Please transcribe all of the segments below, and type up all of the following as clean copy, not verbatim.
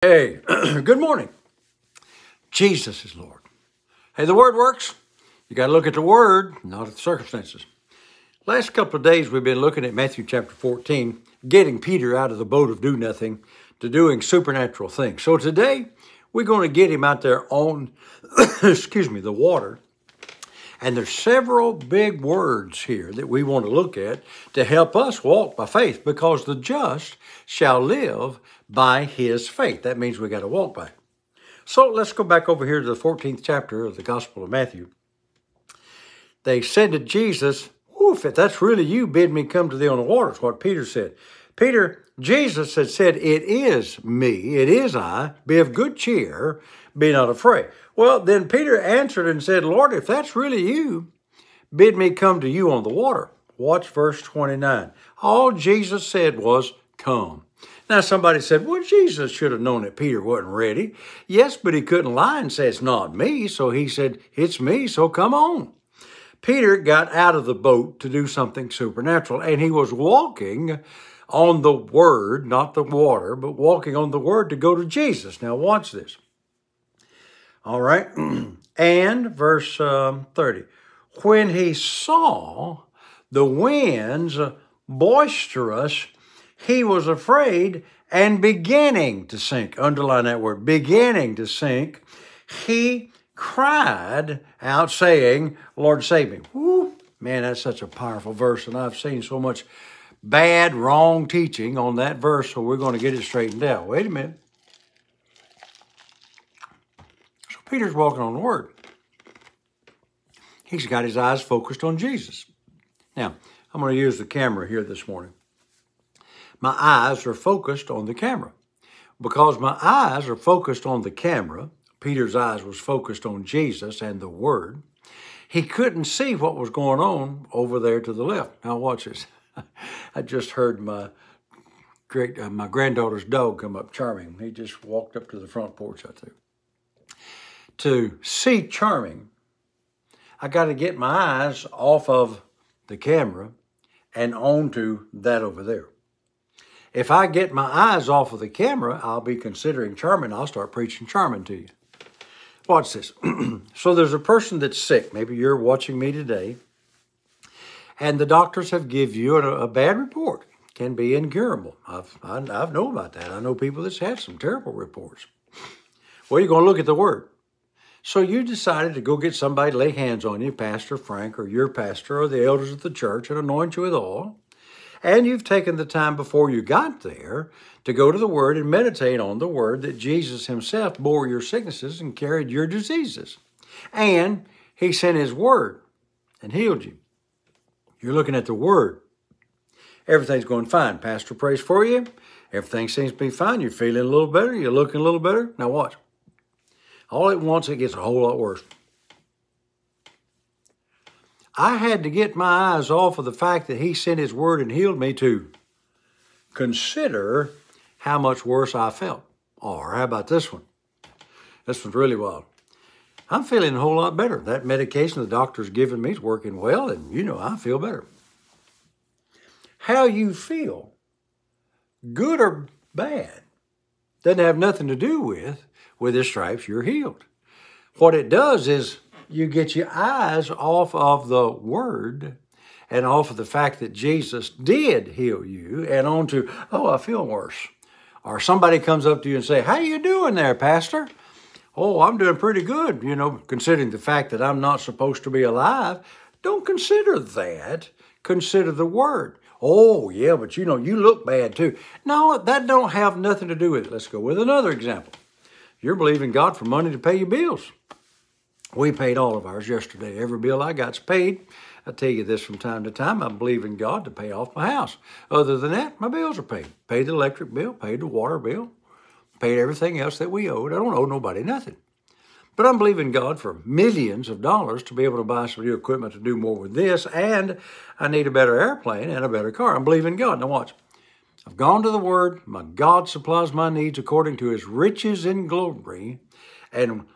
Hey, good morning. Jesus is Lord. Hey, the Word works. You got to look at the Word, not at the circumstances. Last couple of days, we've been looking at Matthew chapter 14, getting Peter out of the boat of do nothing to doing supernatural things. So today, we're going to get him out there on, the water. And there's several big words here that we want to look at to help us walk by faith, because the just shall live by his faith. That means we got to walk by it. So let's go back over here to the 14th chapter of the Gospel of Matthew. They said to Jesus, if that's really you, bid me come to thee on the water. That's what Peter said. Jesus had said, it is me, it is I, be of good cheer, be not afraid. Well, then Peter answered and said, Lord, if that's really you, bid me come to you on the water. Watch verse 29. All Jesus said was, come. Now somebody said, well, Jesus should have known that Peter wasn't ready. Yes, but he couldn't lie and say, it's not me. So he said, it's me, so come on. Peter got out of the boat to do something supernatural, and he was walking on the Word, not the water, but walking on the Word to go to Jesus. Now watch this. All right. And verse 30. When he saw the winds boisterous, he was afraid and beginning to sink. Underline that word, beginning to sink. He cried out saying, Lord, save me. Woo, man, that's such a powerful verse. And I've seen so much bad, wrong teaching on that verse. So we're going to get it straightened out. Wait a minute. So Peter's walking on the Word. He's got his eyes focused on Jesus. Now, I'm going to use the camera here this morning. My eyes are focused on the camera. Because my eyes are focused on the camera, Peter's eyes was focused on Jesus and the Word. He couldn't see what was going on over there to the left. Now watch this. I just heard my granddaughter's dog come up, Charming. He just walked up to the front porch out there. To see Charming, I got to get my eyes off of the camera and onto that over there. If I get my eyes off of the camera, I'll be considering Charming. I'll start preaching Charming to you. Watch this. So there's a person that's sick. Maybe you're watching me today, and the doctors have given you a bad report. It can be incurable. I know about that. I know people that's had some terrible reports. Well, you're going to look at the Word. So you decided to go get somebody to lay hands on you, Pastor Frank or your pastor or the elders of the church, and anoint you with oil. And you've taken the time before you got there to go to the Word and meditate on the Word that Jesus himself bore your sicknesses and carried your diseases. And he sent his Word and healed you. You're looking at the Word. Everything's going fine. Pastor prays for you. Everything seems to be fine. You're feeling a little better. You're looking a little better. Now watch. All at once, it gets a whole lot worse. I had to get my eyes off of the fact that he sent his Word and healed me to consider how much worse I felt. Or how about this one? This one's really wild. I'm feeling a whole lot better. That medication the doctor's given me is working well, and I feel better. How you feel, good or bad, doesn't have nothing to do with his stripes you're healed. What it does is you get your eyes off of the Word and off of the fact that Jesus did heal you and onto, I feel worse. Or somebody comes up to you and say, how you doing there, Pastor? Oh, I'm doing pretty good, considering the fact that I'm not supposed to be alive. Don't consider that. Consider the Word. Oh, yeah, but you look bad too. No, that don't have nothing to do with it. Let's go with another example. You're believing God for money to pay your bills. We paid all of ours yesterday. Every bill I got's paid. I tell you this from time to time. I believe in God to pay off my house. Other than that, my bills are paid. Paid the electric bill, paid the water bill, paid everything else that we owed. I don't owe nobody nothing. But I'm believing God for millions of dollars to be able to buy some new equipment to do more with this. And I need a better airplane and a better car. I'm believing God. Now watch. I've gone to the Word. My God supplies my needs according to his riches in glory. And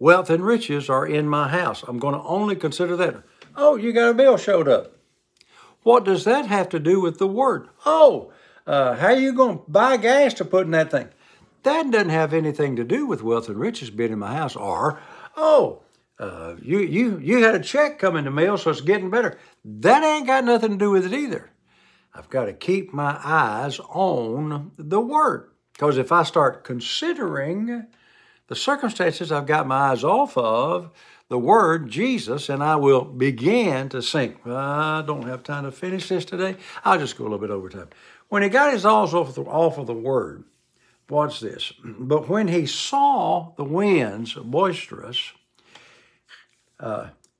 wealth and riches are in my house. I'm going to only consider that. Oh, you got a bill showed up. What does that have to do with the Word? How are you going to buy gas to put in that thing? That doesn't have anything to do with wealth and riches being in my house. Or, you had a check come in the mail, so it's getting better. That ain't got nothing to do with it either. I've got to keep my eyes on the Word. Because if I start considering the circumstances I've got my eyes off of, the Word, Jesus, and I will begin to sink. I don't have time to finish this today. I'll just go a little bit over time. When he got his eyes off of the Word, watch this. But when he saw the winds boisterous,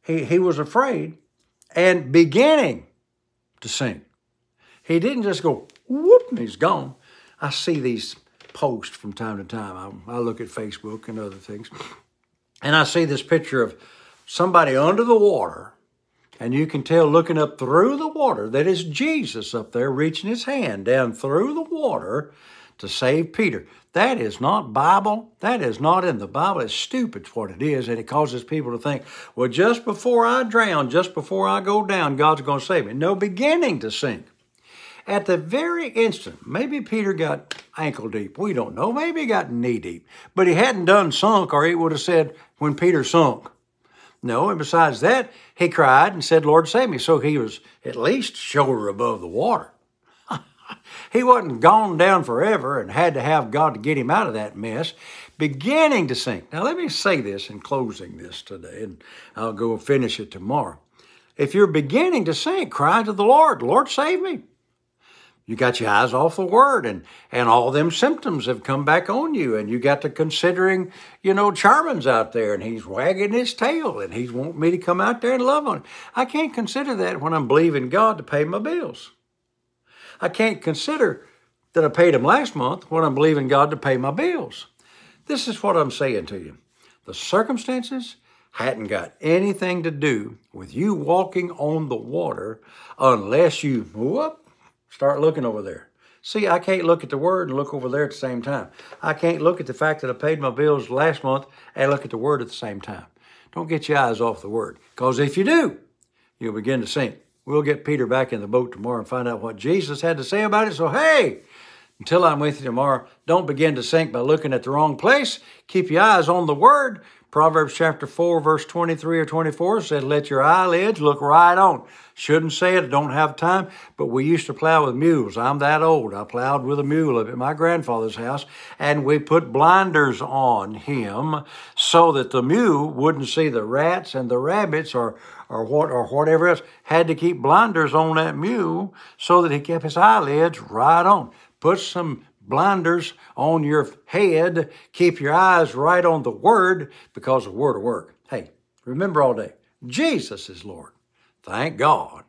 he was afraid and beginning to sink. He didn't just go, whoop, and he's gone. I see these posts from time to time. I look at Facebook and other things. And I see this picture of somebody under the water, and you can tell looking up through the water that it's Jesus up there reaching his hand down through the water to save Peter. That is not Bible. That is not in the Bible. It's stupid what it is, and it causes people to think, well, just before I drown, just before I go down, God's going to save me. No, beginning to sink. At the very instant, maybe Peter got ankle deep. We don't know. Maybe he got knee deep. But he hadn't done sunk, or he would have said, when Peter sunk. No, and besides that, he cried and said, Lord, save me. So he was at least shoulder above the water. He wasn't gone down forever and had to have God to get him out of that mess, beginning to sink. Now, let me say this in closing this today, and I'll go finish it tomorrow. If you're beginning to sink, cry to the Lord, Lord, save me. You got your eyes off the Word, and all them symptoms have come back on you, and you got to considering, Charman's out there, and he's wagging his tail, and he's wanting me to come out there and love on him. I can't consider that when I'm believing God to pay my bills. I can't consider that I paid him last month when I'm believing God to pay my bills. This is what I'm saying to you. The circumstances hadn't got anything to do with you walking on the water unless you, start looking over there. See, I can't look at the Word and look over there at the same time. I can't look at the fact that I paid my bills last month and look at the Word at the same time. Don't get your eyes off the Word, because if you do, you'll begin to sink. We'll get Peter back in the boat tomorrow and find out what Jesus had to say about it. So, hey, until I'm with you tomorrow, don't begin to sink by looking at the wrong place. Keep your eyes on the Word. Proverbs chapter 4, verse 23 or 24 said, let your eyelids look right on. Shouldn't say it, don't have time, but we used to plow with mules. I'm that old. I plowed with a mule up at my grandfather's house, and we put blinders on him so that the mule wouldn't see the rats and the rabbits or whatever else. Had to keep blinders on that mule so that he kept his eyelids right on. Put some blinders on your head. Keep your eyes right on the Word, because the Word will work. Hey, remember all day, Jesus is Lord. Thank God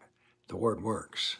the Word works.